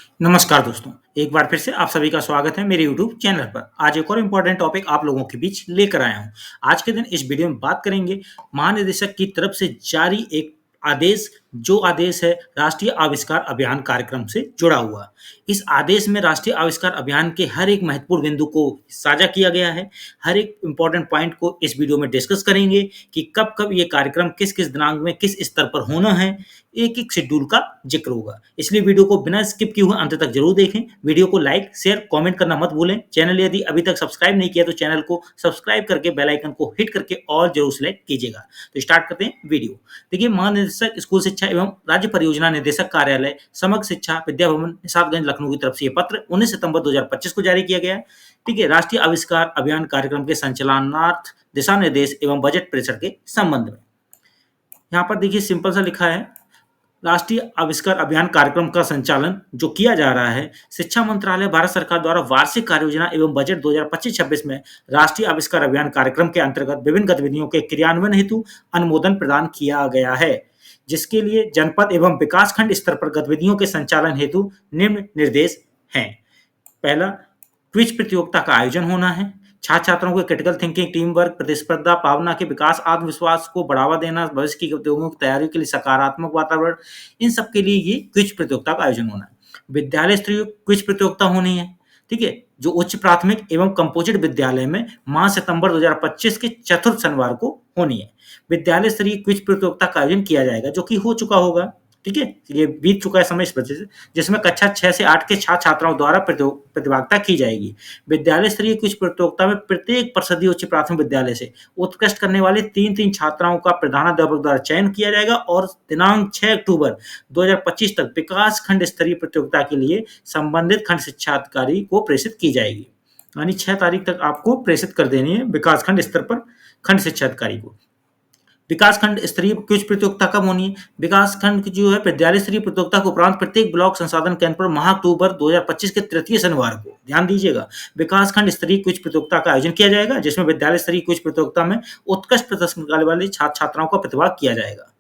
नमस्कार दोस्तों, एक बार फिर से आप सभी का स्वागत है मेरे यूट्यूब चैनल पर। आज एक और इम्पोर्टेंट टॉपिक आप लोगों के बीच लेकर आया हूँ। आज के दिन इस वीडियो में बात करेंगे महानिदेशक की तरफ से जारी एक आदेश, जो आदेश है राष्ट्रीय आविष्कार अभियान कार्यक्रम से जुड़ा हुआ। इस आदेश में राष्ट्रीय आविष्कार अभियान के हर एक महत्वपूर्ण बिंदु को साझा किया गया है। हर एक इम्पोर्टेंट पॉइंट को इस वीडियो में डिस्कस करेंगे कि कब-कब ये कार्यक्रम किस-किस दिनांक में किस स्तर पर होना है। एक-एक शेड्यूल का जिक्र होगा। इसलिए वीडियो को बिना स्किप किए हुए अंत तक जरूर देखें। वीडियो को लाइक, शेयर, कमेंट करना मत भूलें। चैनल यदि अभी तक सब्सक्राइब नहीं किया तो चैनल को सब्सक्राइब करके बेल आइकन को हिट करके ऑल जरूर सेलेक्ट कीजिएगा। तो स्टार्ट करते हैं वीडियो। देखिए, महानिदेशक स्कूल शिक्षा एवं राज्य परियोजना निदेशक कार्यालय समग्र शिक्षा विद्या भवन निशातगंज लखनऊ की तरफ से ये पत्र 19 सितंबर 2025 को जारी किया गया है। ठीक है, राष्ट्रीय आविष्कार अभियान कार्यक्रम के संचालनार्थ दिशा निर्देश एवं बजट प्रेषण के संबंध में। यहाँ पर देखिए सिंपल सा लिखा है, राष्ट्रीय आविष्कार अभियान कार्यक्रम का संचालन जो किया जा रहा है, शिक्षा मंत्रालय भारत सरकार द्वारा वार्षिक कार्य योजना एवं बजट 2025-26 में राष्ट्रीय आविष्कार अभियान कार्यक्रम के अंतर्गत विभिन्न गतिविधियों के क्रियान्वयन हेतु अनुमोदन प्रदान किया गया है, जिसके लिए जनपद एवं विकासखंड स्तर पर गतिविधियों के संचालन हेतु निम्न निर्देश हैं। पहला, क्विज प्रतियोगिता का आयोजन होना है। छात्र छात्राओं को क्रिटिकल थिंकिंग, टीम वर्क, प्रतिस्पर्धा भावना के विकास, आत्मविश्वास को बढ़ावा देना, भविष्य की प्रतियोगिताओं की तैयारी के लिए सकारात्मक वातावरण, इन सब के लिए ये क्विज प्रतियोगिता का आयोजन होना है। विद्यालय स्तरीय क्विज प्रतियोगिता होनी है। ठीक है, जो उच्च प्राथमिक एवं कंपोजिट विद्यालय में माह सितंबर 2025 के चतुर्थ शनिवार को होनी है। विद्यालय स्तरीय क्विज प्रतियोगिता का आयोजन किया जाएगा, जो कि हो चुका होगा। ठीक है, ये बीत चुका है समय इस वजह से, जिसमें कक्षा 6 से 8 के छात्र छात्राओं द्वारा प्रतिभागिता की जाएगी। विद्यालय स्तरीय क्विज प्रतियोगिता में प्रत्येक परिषदीय उच्च प्राथमिक विद्यालय से उत्कृष्ट करने वाले 3-3 छात्राओं का प्रधानाध्यापक द्वारा चयन किया जाएगा और दिनांक 6 अक्टूबर 2025 तक विकास खंड स्तरीय प्रतियोगिता के लिए संबंधित खंड शिक्षा अधिकारी को प्रेषित की जाएगी। यानी 6 तारीख तक आपको प्रेषित कर देनी है विकास खंड स्तर पर खंड शिक्षा अधिकारी को। विकासखंड स्तरीय क्विज प्रतियोगिता कब होनी है? विकासखंड की जो है विद्यालय स्तरीय प्रतियोगिता के उपरांत प्रत्येक ब्लॉक संसाधन केंद्र पर माह अक्टूबर 2025 के तृतीय शनिवार को, ध्यान दीजिएगा, विकासखंड स्तरीय क्विज प्रतियोगिता का आयोजन किया जाएगा, जिसमें विद्यालय स्तरीय क्विज प्रतियोगिता में उत्कृष्ट प्रदर्शन करने वाले छात्र छात्राओं का प्रतिभाग किया जाएगा।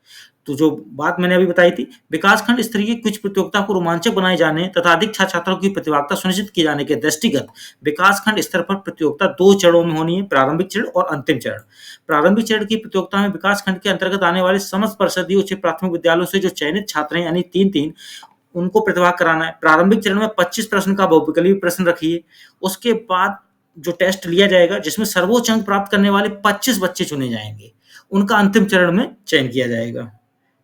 तो जो बात मैंने अभी बताई थी, विकासखंड स्तरीय क्विज प्रतियोगिता को रोमांचक बनाए जाने तथा अधिक छात्र छात्राओं की प्रतिभागिता सुनिश्चित किए जाने के दृष्टिगत विकासखंड स्तर पर प्रतियोगिता 2 चरणों में होनी है, प्रारंभिक चरण और अंतिम चरण। प्रारंभिक चरण की प्रतियोगिता में विकासखंड के अंतर्गत आने वाले समस्त परिषदीय उच्च प्राथमिक विद्यालयों से जो चयनित छात्र हैं, यानी 3-3, उनको प्रतिभाग कराना है। प्रारंभिक चरण में 25 प्रश्न का बहुविकल्पीय प्रश्न रखिए। उसके बाद जो टेस्ट लिया जाएगा, जिसमें सर्वोच्च अंक प्राप्त करने वाले 25 बच्चे चुने जाएंगे, उनका अंतिम चरण में चयन किया जाएगा।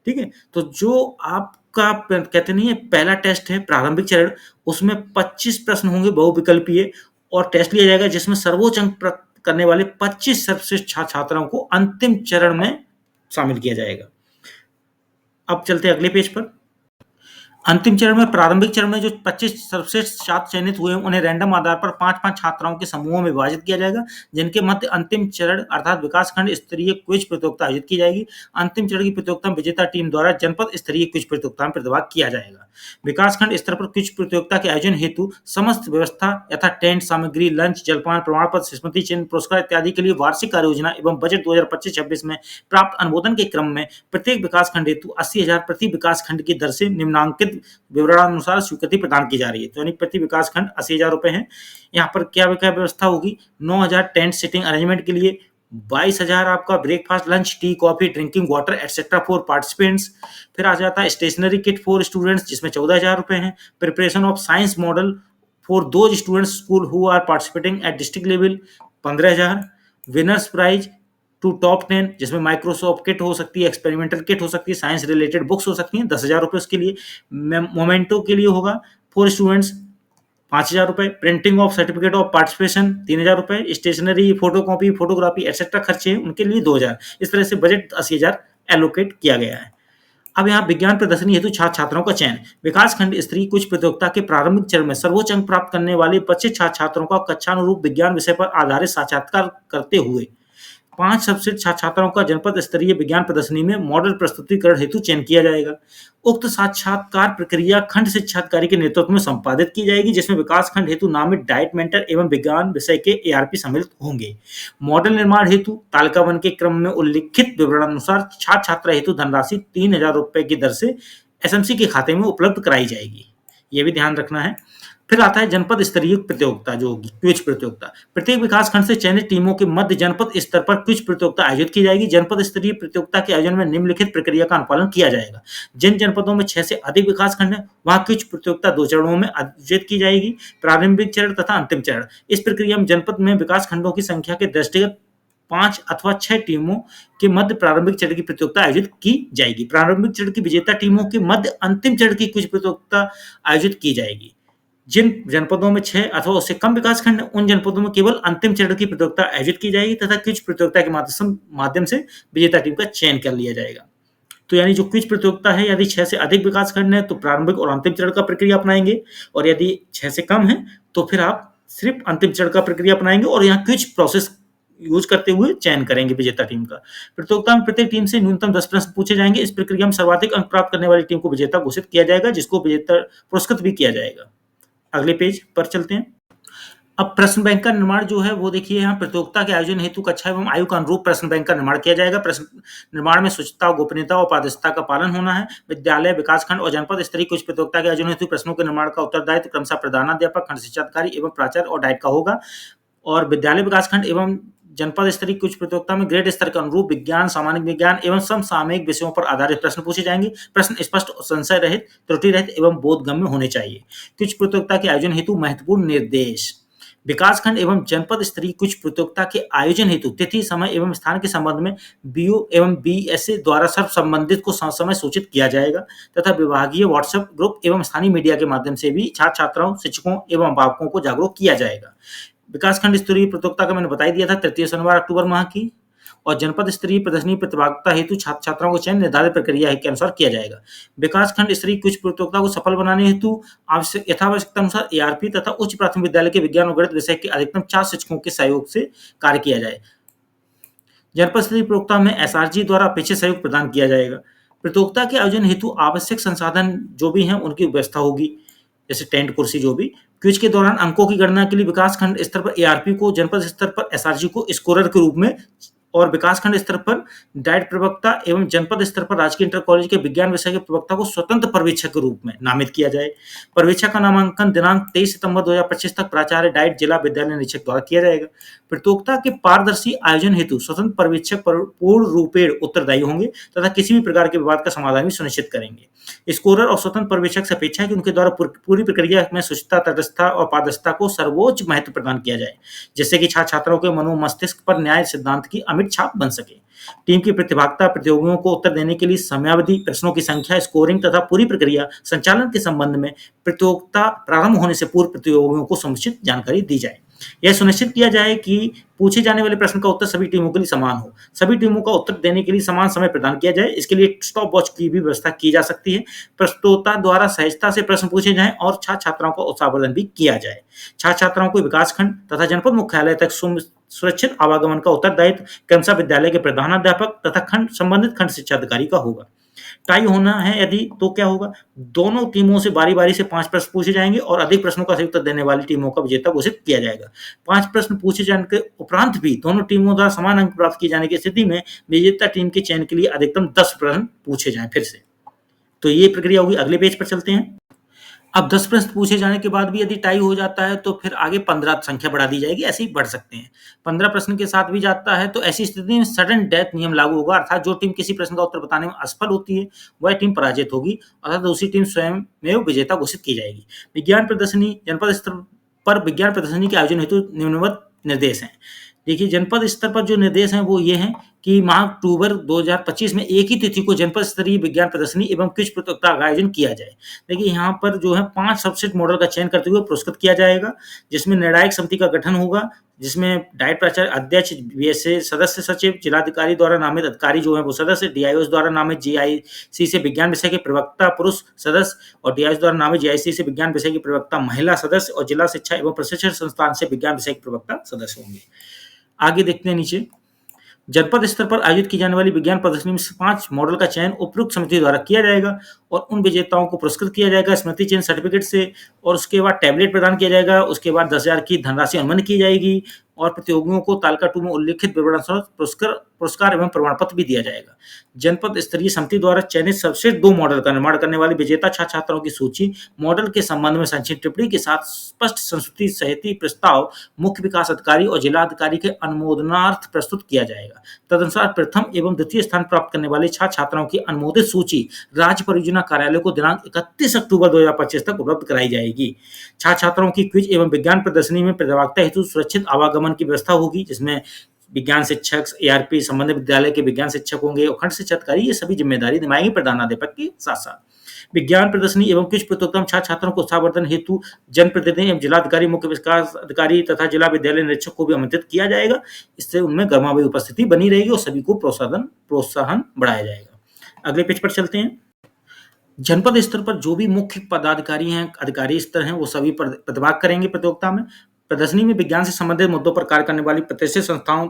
ठीक है, तो जो आपका कहते नहीं है पहला टेस्ट है प्रारंभिक चरण, उसमें 25 प्रश्न होंगे बहुविकल्पीय और टेस्ट लिया जाएगा, जिसमें सर्वोच्च अंक प्राप्त करने वाले 25 सर्वश्रेष्ठ छात्रों को अंतिम चरण में शामिल किया जाएगा। अब चलते हैं अगले पेज पर। अंतिम चरण में, प्रारंभिक चरण में जो 25 सर्वश्रेष्ठ छात्र चयनित हुए उन्हें रैंडम आधार पर 5-5 छात्राओं के समूहों में विभाजित किया जाएगा, जिनके मध्य अंतिम चरण अर्थात विकासखंड स्तरीय क्विज प्रतियोगिता आयोजित की जाएगी। अंतिम चरण की प्रतियोगिता में विजेता टीम द्वारा जनपद स्तरीय क्विज प्रतियोगिता में प्रतिभाग किया जाएगा। विकासखंड स्तर पर क्विज प्रतियोगिता के आयोजन हेतु समस्त व्यवस्था यथा टेंट, सामग्री, लंच, जलपान, प्रमाण पत्र, स्मृति चिन्ह, पुरस्कार इत्यादि के लिए वार्षिक कार्य योजना एवं बजट 2025-26 में प्राप्त अनुमोदन के क्रम में प्रत्येक विकासखंड हेतु 80,000 प्रति विकासखंड की दर से निम्नांकित विवरणानुसार स्वीकृति प्रदान की जा रही है। तो यानी प्रति विकासखंड 80,000 रुपए है। यहाँ पर क्या व्यवस्था होगी? 9,000 टेंट सिटिंग अरेंजमेंट के लिए, 22,000 आपका breakfast, lunch, T, coffee, drinking water etcetera for participants. फिर आ जाता है स्टेशनरी किट फॉर स्टूडेंट्स, जिसमें 14,000 रुपए है। Preparation of science model for those students school who are participating at district level, 15,000। Winners prize to top 10, जिसमें Microsoft kit हो सकती है, एक्सपेरिमेंटल किट हो सकती है, साइंस रिलेटेड बुक्स हो सकती हैं, 10,000 रुपए उसके लिए। मोमेंटो के लिए होगा फॉर स्टूडेंट्स 5,000 रुपए। Printing of certificate of participation 3,000 रुपए। स्टेशनरी, फोटोकॉपी, फोटोग्राफी एटसेट्रा खर्चे हैं उनके लिए 2,000। इस तरह से बजट 80,000 एलोकेट किया गया है। अब यहाँ विज्ञान प्रदर्शनी हेतु छात्र छात्राओं का चयन। विकासखंड स्तरीय कुछ प्रतियोगिता के प्रारंभिक चरण में सर्वोच्च अंक प्राप्त करने वाले 25 छात्र छात्रों का कक्षानुरूप विज्ञान विषय पर आधारित साक्षात्कार करते हुए 5 सबसे छात्रों का जनपद स्तरीय विज्ञान प्रदर्शनी में मॉडल प्रस्तुतिकरण हेतु चयन किया जाएगा। उक्त साक्षात्कार प्रक्रिया खंड शिक्षा अधिकारी के नेतृत्व में संपादित की जाएगी, जिसमें विकास खंड हेतु नामित डाइट मेंटर एवं विज्ञान विषय के एआरपी सम्मिलित होंगे। मॉडल निर्माण हेतु तालिकाबंद के क्रम में उल्लिखित विवरणानुसार छात्र छात्रा हेतु धनराशि 3,000 रुपए की दर से एसएमसी के खाते में उपलब्ध कराई जाएगी। ये भी ध्यान रखना है। फिर आता है जनपद स्तरीय प्रतियोगिता जो होगी, क्विज प्रतियोगिता। प्रत्येक विकासखंड से चयनित टीमों के मध्य जनपद स्तर पर क्विज प्रतियोगिता आयोजित की जाएगी। जनपद स्तरीय प्रतियोगिता के आयोजन में निम्नलिखित प्रक्रिया का अनुपालन किया जाएगा। जिन जनपदों में 6 से अधिक विकासखंड हैं, वहां क्विज प्रतियोगिता 2 चरणों में आयोजित की जाएगी, प्रारंभिक चरण तथा अंतिम चरण। इस प्रक्रिया में जनपद में विकासखंडों की संख्या के दृष्टिगत 5 अथवा 6 टीमों के मध्य प्रारंभिक चरण की प्रतियोगिता आयोजित की जाएगी। प्रारंभिक चरण की विजेता टीमों के मध्य अंतिम चरण की क्विज प्रतियोगिता आयोजित की जाएगी। जिन जनपदों में 6 अथवा उससे कम विकासखंड हैं, उन जनपदों में केवल अंतिम चरण की प्रतियोगिता आयोजित की जाएगी तथा क्विज प्रतियोगिता के माध्यम से विजेता टीम का चयन कर लिया जाएगा। तो यानी जो क्विज प्रतियोगिता है, यदि 6 से अधिक विकासखंड है तो प्रारंभिक और अंतिम चरण का प्रक्रिया अपनाएंगे, और यदि 6 से कम है तो फिर आप सिर्फ अंतिम चरण का प्रक्रिया अपनाएंगे और यहाँ क्विज प्रोसेस यूज करते हुए चयन करेंगे विजेता टीम का। प्रतियोगिता में प्रत्येक टीम से न्यूनतम 10 प्रश्न पूछे जाएंगे। इस प्रक्रिया में सर्वाधिक अंक प्राप्त करने वाली टीम को विजेता घोषित किया जाएगा, जिसको विजेता पुरस्कृत भी किया जाएगा। अगले पेज पर चलते हैं। अब प्रश्न बैंक का निर्माण जो है वो देखिए, यहाँ प्रतियोगिता के आयोजन हेतु कक्षा एवं आयु के अनुरूप प्रश्न बैंक का निर्माण किया जाएगा। प्रश्न निर्माण में शुचिता, गोपनीयता और पारदर्शिता का पालन होना है। विद्यालय, विकासखंड और जनपद स्तरीय कुछ प्रतियोगिता के आयोजन हेतु प्रश्नों के निर्माण का उत्तरदायित्व क्रमशः प्रधानाध्यापक, खंड शिक्षा अधिकारी एवं प्राचार्य और डाइट का होगा। और विद्यालय, विकासखंड एवं जनपद स्तरीय कुछ प्रतियोगिता में ग्रेड स्तर के अनुरूप विज्ञान, सामान्य विज्ञान एवं समसामयिक विषयों पर आधारित प्रश्न पूछे जाएंगे। प्रश्न स्पष्ट, संशय रहित, त्रुटि रहित एवं बोधगम्य होने चाहिए। कुछ प्रतियोगिता के आयोजन हेतु महत्वपूर्ण निर्देश। विकासखंड एवं जनपद स्तरीय कुछ प्रतियोगिता के आयोजन हेतु तिथि, समय एवं स्थान के संबंध में बीओ एवं बीएसए द्वारा सर्व संबंधित को समय सूचित किया जाएगा तथा विभागीय व्हाट्सएप ग्रुप एवं स्थानीय मीडिया के माध्यम से भी छात्र छात्राओं, शिक्षकों एवं अभिभावकों को जागरूक किया जाएगा। विकासखंड स्तरीय प्रतियोगिता का मैंने बता ही दिया था, तृतीय शनिवार अक्टूबर माह की। और जनपद स्तरीय प्रदर्शनी प्रतिभागिता हेतु छात्र छात्राओं का चयन निर्धारित प्रक्रिया के अनुसार किया जाएगा। विकासखंड स्तरीय कुछ प्रतियोगिता को सफल बनाने हेतु यथावश्यकता अनुसार एआरपी तथा उच्च प्राथमिक विद्यालय के विज्ञान और गणित विषय के अधिकतम 4 शिक्षकों के सहयोग से कार्य किया जाए। जनपद स्तरीय प्रतियोगिता में एसआरजी द्वारा अपेक्षित सहयोग प्रदान किया जाएगा। प्रतियोगिता के आयोजन हेतु आवश्यक संसाधन जो भी हैं उनकी व्यवस्था होगी, जैसे टेंट, कुर्सी जो भी। क्विज के दौरान अंकों की गणना के लिए विकासखंड स्तर पर एआरपी को, जनपद स्तर पर एसआरजी को स्कोरर के रूप में और विकासखंड स्तर पर डाइट प्रवक्ता एवं जनपद स्तर पर राजकीय इंटर कॉलेज के विज्ञान विषय के प्रवक्ता को स्वतंत्र पर्यवेक्षक के रूप में नामित किया जाए। पर्यवेक्षक का नामांकन दिनांक 23 सितंबर 2025 तक प्राचार्य, डाइट, जिला विद्यालय निरीक्षक द्वारा किया जाएगा। प्रतियोगिता के पारदर्शी आयोजन हेतु स्वतंत्र पर्यवेक्षक पूर्ण रूपेण उत्तरदायी होंगे तथा किसी भी प्रकार के विवाद का समाधान भी सुनिश्चित करेंगे। स्कोरर और स्वतंत्र पर्यवेक्षक से अपेक्षा है कि उनके द्वारा पूरी प्रक्रिया में शुचिता, तटस्थता और पारदर्शिता को सर्वोच्च महत्व प्रदान किया जाए, जिससे कि छात्र छात्राओं के मनो मस्तिष्क पर न्याय सिद्धांत की अमिट छाप बन सके। टीम की प्रतिभागिता प्रतियोगियों को उत्तर देने के लिए समयावधि, प्रश्नों की संख्या, स्कोरिंग तथा पूरी प्रक्रिया संचालन के संबंध में प्रतियोगिता प्रारंभ होने से पूर्व प्रतियोगियों को समुचित जानकारी दी जाए। यह सुनिश्चित किया जाए कि पूछे जाने वाले प्रश्न का उत्तर सभी टीमों के लिए समान हो। सभी टीमों का उत्तर देने के लिए समान समय प्रदान किया जाए। इसके लिए स्टॉप वॉच की भी व्यवस्था की जा सकती है। प्रस्तोता द्वारा सहजता से प्रश्न पूछे जाएं और छात्र छात्राओं का उत्साहवर्धन भी किया जाए। छात्र छात्राओं को विकासखंड तथा जनपद मुख्यालय तक सुरक्षित आवागमन का उत्तरदायित्व क्रमशः विद्यालय के प्रधानाध्यापक तथा संबंधित खंड शिक्षा अधिकारी का होगा। टाई होना है यदि तो क्या होगा, दोनों टीमों से बारी बारी से 5 प्रश्न पूछे जाएंगे और अधिक प्रश्नों का सही उत्तर देने वाली टीमों का विजेता घोषित किया जाएगा। 5 प्रश्न पूछे जाने के उपरांत भी दोनों टीमों द्वारा समान अंक प्राप्त किए जाने की स्थिति में विजेता टीम के चयन के लिए अधिकतम 10 प्रश्न पूछे जाएं फिर से। तो ये प्रक्रिया होगी। अगले पेज पर चलते हैं। अब 10 प्रश्न पूछे जाने के बाद भी यदि टाई हो जाता है तो फिर आगे 15 संख्या बढ़ा दी जाएगी, ऐसे ही बढ़ सकते हैं। 15 प्रश्न के साथ भी जाता है तो ऐसी स्थिति में सडन डेथ नियम लागू होगा, अर्थात जो टीम किसी प्रश्न का उत्तर बताने में असफल होती है वह टीम पराजित होगी, अर्थात दूसरी टीम स्वयं में विजेता घोषित की जाएगी। विज्ञान प्रदर्शनी, जनपद स्तर पर विज्ञान प्रदर्शनी के आयोजन हेतु निम्नवत निर्देश हैं। देखिए, जनपद स्तर पर जो निर्देश हैं वो ये हैं कि माह अक्टूबर 2025 में एक ही तिथि को जनपद स्तरीय विज्ञान प्रदर्शनी एवं क्विज प्रतियोगिता का आयोजन किया जाए। देखिए, यहाँ पर जो है 5 सबसेट मॉडल का चयन करते हुए पुरस्कृत किया जाएगा, जिसमें निर्णायक समिति का गठन होगा, जिसमें डाइट प्राचार्य, अध्यक्ष, बीएसए सदस्य सचिव, जिलाधिकारी द्वारा नामित अधिकारी जो है वो सदस्य, डीआईओ द्वारा नामित जीआईसी से विज्ञान विषय के प्रवक्ता पुरुष सदस्य और डीआईओ द्वारा नामित जीआईसी से विज्ञान विषय की प्रवक्ता महिला सदस्य और जिला शिक्षा एवं प्रशिक्षण संस्थान से विज्ञान विषय के प्रवक्ता सदस्य होंगे। आगे देखते हैं नीचे। जनपद स्तर पर आयोजित की जाने वाली विज्ञान प्रदर्शनी में 5 मॉडल का चयन उपयुक्त समिति द्वारा किया जाएगा और उन विजेताओं को पुरस्कृत किया जाएगा स्मृति चिन्ह सर्टिफिकेट से और उसके बाद टैबलेट प्रदान किया जाएगा। उसके बाद 10,000 की धनराशि अनुबंध की जाएगी और प्रतियोगियों को तालिका 2 में उल्लिखित विवरणानुसार पुरस्कार एवं प्रमाण पत्र भी दिया जाएगा। जनपद स्तरीय समिति द्वारा चयनित सर्वश्रेष्ठ 2 मॉडल का निर्माण करने वाले विजेता छात्र-छात्राओं की सूची, मॉडल के संबंध में संक्षिप्त टिप्पणी के साथ स्पष्ट संस्तुति सहित प्रस्ताव मुख्य विकास अधिकारी और जिलाधिकारी के अनुमोदनार्थ प्रस्तुत किया जाएगा। तदनुसार प्रथम एवं द्वितीय स्थान प्राप्त करने वाले छात्र-छात्राओं की अनुमोदित सूची राज्य परियोजना कार्यालय को दिनांक 31 अक्टूबर 2025 तक उपलब्ध कराई जाएगी। छात्र-छात्राओं की क्विज एवं विज्ञान प्रदर्शनी में प्रतिभागिता हेतु सुरक्षित आवागमन की व्यवस्था होगी, जिसमें विज्ञान शिक्षक, एआरपी संबंधित विद्यालय के विज्ञान शिक्षक होंगे और खंड शिक्षा अधिकारी ये सभी जिम्मेदारी निभाएंगे प्रधानाध्यापक के साथ-साथ। विज्ञान प्रदर्शनी एवं क्विज प्रतियोगिता में छात्र-छात्राओं को उत्साहवर्धन हेतु जनप्रतिनिधि एवं जिलाधिकारी, मुख्य विकास अधिकारी तथा जिला विद्यालय निरीक्षक को भी आमंत्रित किया जाएगा। इससे उनमें गर्मावी उपस्थिति बनी रहेगी और सभी को प्रोत्साहन बढ़ाया जाएगा। अगले पेज पर चलते हैं। जनपद स्तर पर जो भी मुख्य पदाधिकारी हैं, अधिकारी स्तर हैं, वो सभी प्रतिभाग करेंगे प्रतियोगिता में। प्रदर्शनी में विज्ञान से संबंधित मुद्दों पर कार्य करने वाली प्रतिष्ठित संस्थाओं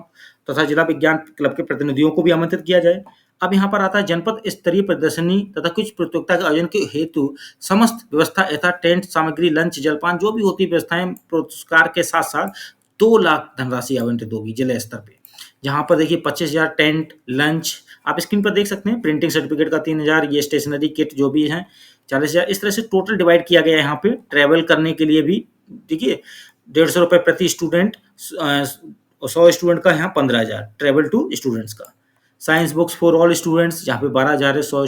तथा जिला विज्ञान क्लब के प्रतिनिधियों को भी आमंत्रित किया जाए। अब यहाँ पर आता है जनपद स्तरीय प्रदर्शनी तथा कुछ प्रतियोगिता के आयोजन के हेतु समस्त व्यवस्था यथा टेंट सामग्री, लंच, जलपान जो भी होती व्यवस्थाएं पुरस्कार के साथ साथ 2 लाख धनराशि आवंटित होगी जिला स्तर पे। जहाँ पर देखिए 25,000 टेंट, लंच, आप स्क्रीन पर देख सकते हैं, प्रिंटिंग सर्टिफिकेट का 3,000, ये स्टेशनरी किट जो भी है 40,000, इस तरह से टोटल डिवाइड किया गया है यहाँ पे। ट्रैवल करने के लिए भी देखिए 150 रुपये प्रति स्टूडेंट, 100 स्टूडेंट का यहाँ 15,000 ट्रैवल टू स्टूडेंट्स का। Science books for all students जहाँ पे 12,000 है, 100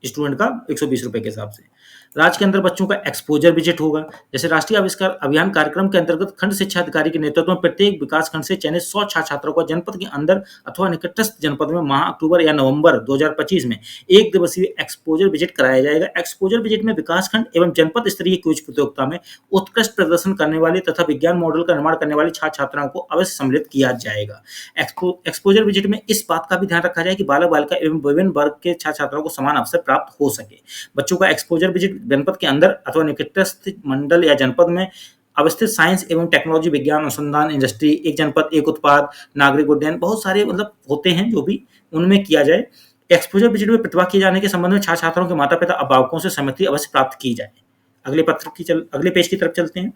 स्टूडेंट का 120 रुपये के हिसाब से। राज्य के अंदर बच्चों का एक्सपोजर विजिट होगा। जैसे राष्ट्रीय आविष्कार अभियान कार्यक्रम के अंतर्गत खंड शिक्षा अधिकारी के नेतृत्व में प्रत्येक विकास खंड से चयनित 100 छात्रों को जनपद के अंदर अथवा निकटस्थ जनपद में माह अक्टूबर या नवंबर 2025 में 1 दिवसीय एक्सपोजर विजिट कराया जाएगा। एक्सपोजर विजिट में विकास खंड एवं जनपद स्तरीय क्विज प्रतियोगिता में उत्कृष्ट प्रदर्शन करने वाले तथा विज्ञान मॉडल का निर्माण करने वाले छात्र-छात्राओं को अवश्य सम्मिलित किया जाएगा। एक्सपोजर विजिट में इस बात का भी ध्यान रखा जाए कि बालक-बालिका एवं विभिन्न वर्ग के छात्र-छात्राओं को समान अवसर प्राप्त हो सके। बच्चों का एक्सपोजर विजिट जनपद के अंदर अथवा निकटस्थ मंडल या जनपद में अवस्थित साइंस एवं टेक्नोलॉजी, विज्ञान अनुसंधान, इंडस्ट्री, एक जनपद एक उत्पाद, नागरिक उड्डयन, बहुत सारे मतलब होते हैं जो भी उनमें किया जाए। एक्सपोजर विजिट में प्रतिभाग किए जाने के संबंध में छात्र-छात्राओं के माता-पिता, अभिभावकों से सहमति अवश्य प्राप्त की जाए। अगले पेज की तरफ चलते हैं।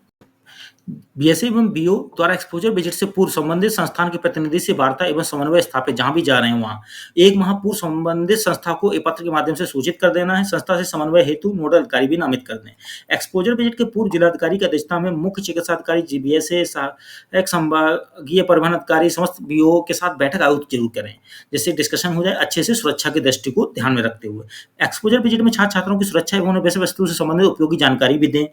बीएससी एवं बीओ द्वारा एक्सपोजर विजिट से पूर्व संबंधित संस्थान के प्रतिनिधि से वार्ता एवं समन्वय स्थापित जहां भी जा रहे हैं वहां 1 माह पूर्व संबंधित संस्था को एक पत्र के माध्यम से सूचित कर देना है। संस्था से समन्वय हेतु नोडल अधिकारी भी नामित कर दें। एक्सपोजर विजिट के पूर्व जिलाधिकारी की अध्यक्षता में मुख्य चिकित्सा अधिकारी, जीबीएसए, सहायक संभागीय परिवहन अधिकारी समस्त बीओ के साथ बैठक आयोजित जरूर करें, जिससे डिस्कशन हो जाए अच्छे से सुरक्षा की दृष्टि को ध्यान में रखते हुए। एक्सपोजर विजिट में छात्र छात्रों की सुरक्षा एवं विषय वस्तु से संबंधित उपयोगी जानकारी भी दें।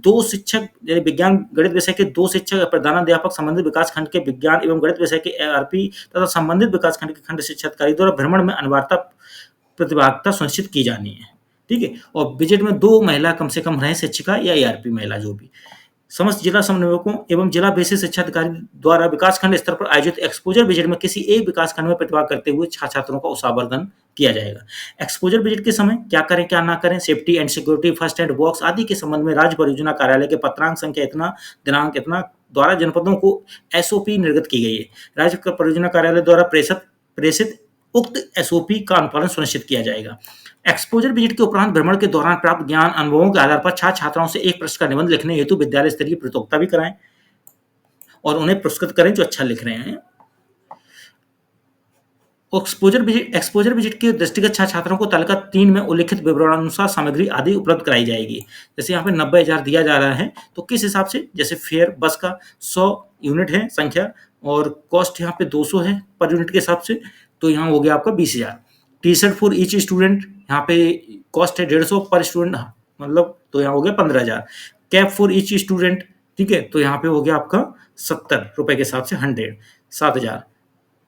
2 शिक्षक विज्ञान गणित विषय के 2 शिक्षक प्रधानाध्यापक संबंधित विकास खंड के विज्ञान एवं गणित विषय के एआरपी तथा संबंधित विकास खंड के खंड शिक्षा अधिकारी द्वारा भ्रमण में अनिवार्यता प्रतिभागिता सुनिश्चित की जानी है। ठीक है। और विजिट में 2 महिला कम से कम रहे, शिक्षिका या एआरपी महिला जो भी। समस्त जिला समन्वयकों एवं जिला बेसिस शिक्षा अधिकारी द्वारा विकास खंड स्तर पर आयोजित एक्सपोजर विजिट में किसी एक विकास खंड में प्रतिभाग करते हुए छात्रों का उत्साहवर्धन किया जाएगा। एक्सपोजर विजिट के समय क्या करें क्या ना करें, safety and security, first aid box आदि के संबंध में राज्य परियोजना कार्यालय के पत्रांक संख्या इतना, दिनांक इतना द्वारा जनपदों को एसओपी निर्गत की गई है। राज्य परियोजना कार्यालय द्वारा प्रेषित उक्त एसओपी का अनुपालन सुनिश्चित किया जाएगा। एक्सपोजर विजिट के उपरांत भ्रमण के दौरान प्राप्त ज्ञान अनुभवों के आधार पर छात्र छात्राओं से एक प्रश्न का निबंध लिखने हेतु विद्यालय स्तरीय प्रतियोगिता भी कराएं और उन्हें पुरस्कृत करें जो अच्छा लिख रहे हैं। एक्सपोजर विजिट के दृष्टिगत छात्रों को तालिका 3 में उल्लिखित विवरणानुसार सामग्री आदि उपलब्ध कराई जाएगी। जैसे यहाँ पे 90,000 दिया जा रहा है, तो किस हिसाब से, जैसे फेयर बस का 100 यूनिट है संख्या और कॉस्ट यहाँ पे 200 है पर यूनिट के हिसाब से, तो यहाँ हो गया आपका 20,000। T shirt for each student, यहाँ पे कॉस्ट है 150 पर स्टूडेंट, मतलब तो यहाँ हो गया 15,000। कैप फॉर ईच स्टूडेंट, ठीक है, तो यहाँ पे हो गया आपका 70 रुपए के हिसाब से 100, 7,000।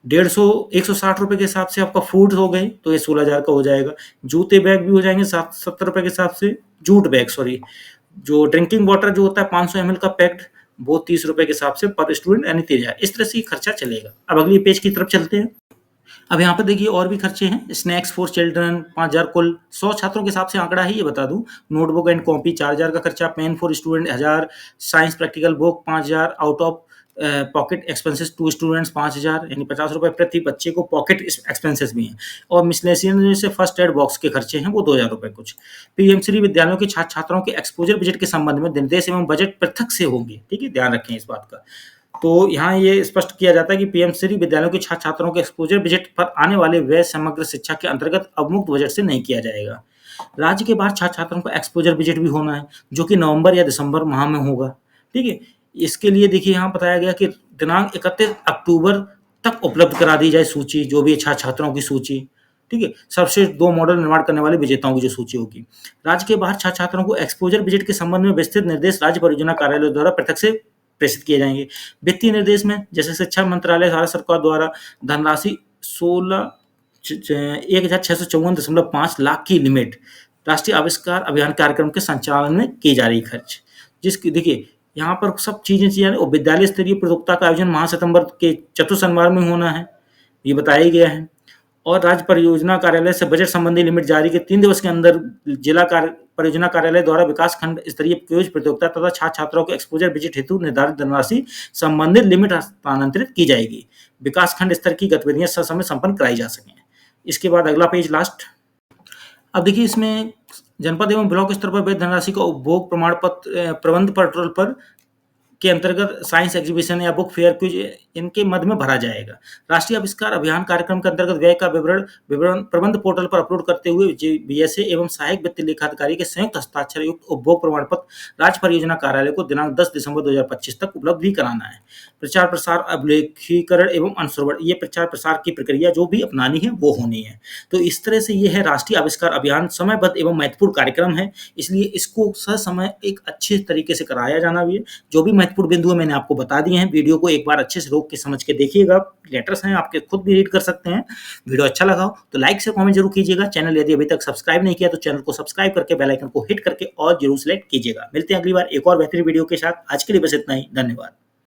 160 रुपए के हिसाब से आपका फूड हो गए, तो ये 16,000 का हो जाएगा। जूते बैग भी हो जाएंगे 70 रुपए के हिसाब से, जूट बैग सॉरी, जो ड्रिंकिंग वाटर जो होता है 500 ml का पैक्ड, वो 30 रुपए के हिसाब से पर स्टूडेंट, यानी 13,000। इस तरह से खर्चा चलेगा। अब अगली पेज की तरफ चलते हैं। अब यहाँ पर देखिए और भी खर्चे हैं। स्नैक्स फॉर चिल्ड्रन 5,000 कुल, 100 छात्रों के हिसाब से आंकड़ा है, ये बता दूं। नोटबुक एंड कॉपी 4,000 का खर्चा, pen for student 1,000, science practical book 5,000, out of pocket expenses to students 5,000 यानी ₹50 प्रति बच्चे को पॉकेट एक्सपेंसेस भी हैं और मिसलेनियस जैसे फर्स्ट एड बॉक्स के खर्चे हैं वो ₹2,000 कुछ। पीएम श्री विद्यालयों के छात्र छात्राओं के एक्सपोजर बजट के संबंध में निर्देश एवं बजट पृथक से होंगे, ठीक है, ध्यान रखें इस बात का। तो यहाँ ये स्पष्ट किया जाता है कि पीएम श्री विद्यालयों के छात्र छात्राओं के एक्सपोजर बजट पर आने वाले व्यय समग्र शिक्षा के अंतर्गत अवमुक्त बजट से नहीं किया जाएगा। राज्य के बाहर छात्र छात्राओं का एक्सपोजर बजट भी होना है, जो कि नवंबर या दिसंबर माह में होगा, ठीक है। इसके लिए देखिए यहाँ बताया गया कि दिनांक 31 अक्टूबर तक उपलब्ध करा दी जाए सूची, जो भी छात्र छात्राओं की सूची, ठीक है। सर्वश्रेष्ठ 2 मॉडल निर्माण करने वाले विजेताओं की जो सूची होगी। राज्य के बाहर छात्र छात्राओं को एक्सपोजर बजट के संबंध में विस्तृत निर्देश राज्य परियोजना कार्यालय द्वारा पृथक से प्रेषित किए जाएंगे। वित्तीय निर्देश में जैसे शिक्षा मंत्रालय भारत सरकार द्वारा धनराशि 16,654.5 लाख की लिमिट राष्ट्रीय आविष्कार अभियान कार्यक्रम के संचालन में की जा रही खर्च, जिसकी देखिए यहाँ पर सब चीजें और विद्यालय स्तरीय प्रतियोगिता का आयोजन माह सितंबर के चतुर्थ शनिवार में होना है, ये बताया गया है। और राज्य परियोजना कार्यालय से बजट संबंधी लिमिट जारी के 3 दिवस के अंदर जिला परियोजना कार्यालय द्वारा विकास खंड स्तरीय क्विज प्रतियोगिता तथा छात्र छात्राओं के एक्सपोजर बजट हेतु निर्धारित धनराशि संबंधित लिमिट हस्तांतरित की जाएगी। विकास खंड स्तर की गतिविधियां ससमय संपन्न कराई जा सकें। इसके बाद अगला पेज लास्ट। अब देखिए इसमें जनपद एवं ब्लॉक स्तर पर व्यय धनराशि का उपभोग प्रमाण पत्र प्रबंध पोर्टल पर के अंतर्गत साइंस एग्जीबिशन या बुक फेयर क्विज इनके मद में भरा जाएगा। राष्ट्रीय आविष्कार अभियान कार्यक्रम के अंतर्गत व्यय का विवरण प्रबंध पोर्टल पर अपलोड करते हुए बीएसए एवं सहायक वित्तीय लेखाधिकारी के संयुक्त हस्ताक्षर युक्त उपभोग प्रमाण पत्र राज्य परियोजना कार्यालय को दिनांक 10 दिसंबर 2025 तक उपलब्ध भी कराना है। प्रचार प्रसार अभिलेखीकरण एवं अनुश्रवण, ये प्रचार प्रसार की प्रक्रिया जो भी अपनानी है वो होनी है। तो इस तरह से ये है राष्ट्रीय आविष्कार अभियान, समयबद्ध एवं महत्वपूर्ण कार्यक्रम है, इसलिए इसको ससमय एक अच्छे तरीके से कराया जाना भी है। जो भी महत्वपूर्ण बिंदु मैंने आपको बता दिए हैं, वीडियो को एक बार अच्छे से रोक के समझ के देखिएगा। लेटर्स हैं, आपके खुद भी रीड कर सकते हैं। वीडियो अच्छा लगा हो तो लाइक से कमेंट जरूर कीजिएगा। चैनल यदि अभी तक सब्सक्राइब नहीं किया तो चैनल को सब्सक्राइब करके बेल आइकन को हिट करके और जरूर सेलेक्ट कीजिएगा। मिलते हैं अगली बार एक और बेहतरीन वीडियो के साथ। आज के लिए बस इतना ही, धन्यवाद।